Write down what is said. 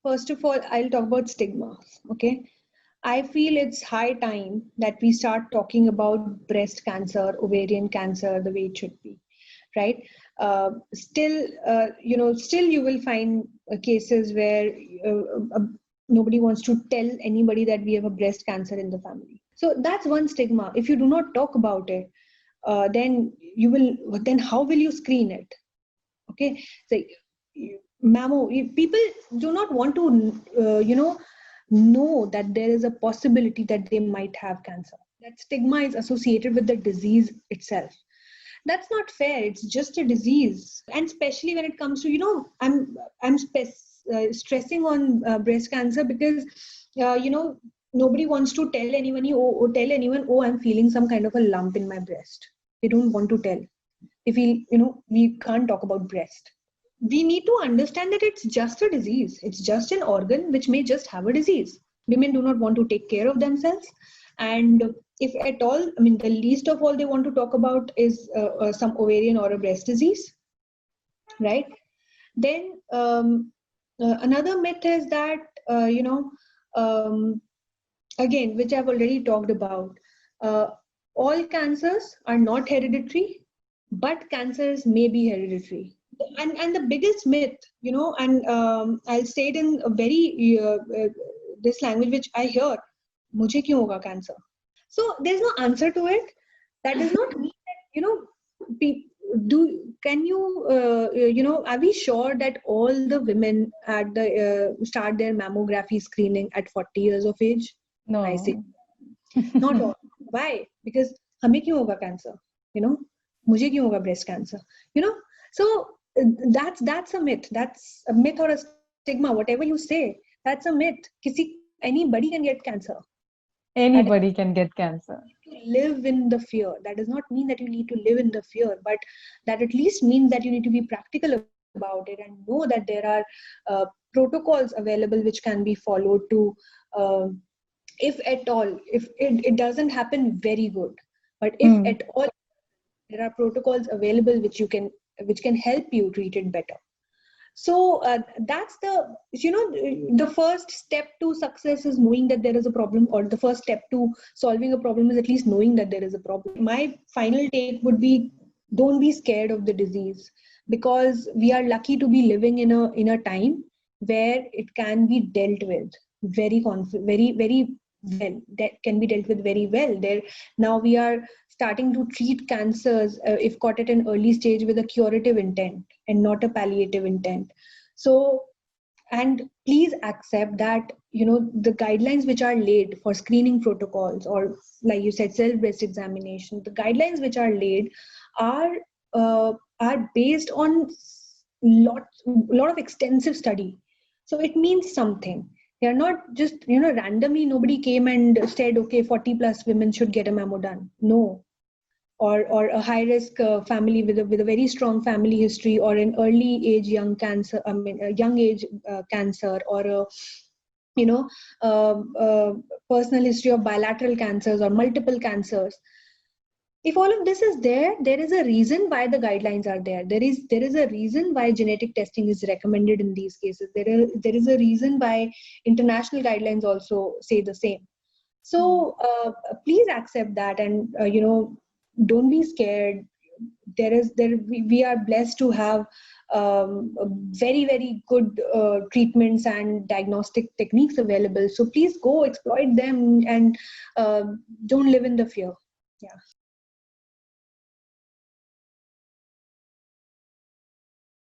First of all, I'll talk about stigma. Okay. I feel it's high time that we start talking about breast cancer, ovarian cancer, the way it should be, right? Still you will find cases where nobody wants to tell anybody that we have a breast cancer in the family. So that's one stigma. If you do not talk about it, then how will you screen it? Okay, so mammo, people do not want to know that there is a possibility that they might have cancer. That stigma is associated with the disease itself. That's not fair. It's just a disease, and especially when it comes to, stressing on breast cancer because nobody wants to tell anyone, oh, I'm feeling some kind of a lump in my breast. They don't want to tell. If we can't talk about breast. We need to understand that it's just a disease. It's just an organ which may just have a disease. Women do not want to take care of themselves. And if at all, I mean, the least of all they want to talk about is some ovarian or a breast disease, right? Then another myth is that, again, which I've already talked about, all cancers are not hereditary, but cancers may be hereditary. And the biggest myth, and I'll say it in a very this language which I hear, mujhe kyun hoga cancer? So there's no answer to it. That does not mean that are we sure that all the women at the start their mammography screening at 40 years of age? No. I say not all. Why? Because hame kyun hoga cancer? Mujhe kyun hoga breast cancer? So that's a myth. That's a myth or a stigma, whatever you say. That's a myth. Anybody can get cancer. Anybody can get cancer. Live in the fear. That does not mean that you need to live in the fear, but that at least means that you need to be practical about it and know that there are protocols available which can be followed to, if at all, if it doesn't happen, very good. But if at all, there are protocols available which can help you treat it better. So that's the first step to success is knowing that there is a problem, or the first step to solving a problem is at least knowing that there is a problem. My final take would be, don't be scared of the disease, because we are lucky to be living in a time where it can be dealt with very well. That can be dealt with very well. Now we are starting to treat cancers if caught at an early stage with a curative intent and not a palliative intent. So, and please accept that the guidelines which are laid for screening protocols, or like you said, self-breast examination, the guidelines which are laid are based on lot of extensive study. So it means something. They are not just randomly, nobody came and said, okay, 40 plus women should get a mammo done. No. Or a high risk family with a very strong family history, or an early age young cancer, young age cancer, or personal history of bilateral cancers or multiple cancers. If all of this is there is a reason why the guidelines are there. There is a reason why genetic testing is recommended in these cases. There is a reason why international guidelines also say the same. So please accept that, and don't be scared. We are blessed to have very, very good treatments and diagnostic techniques available. So please go exploit them and don't live in the fear. Yeah.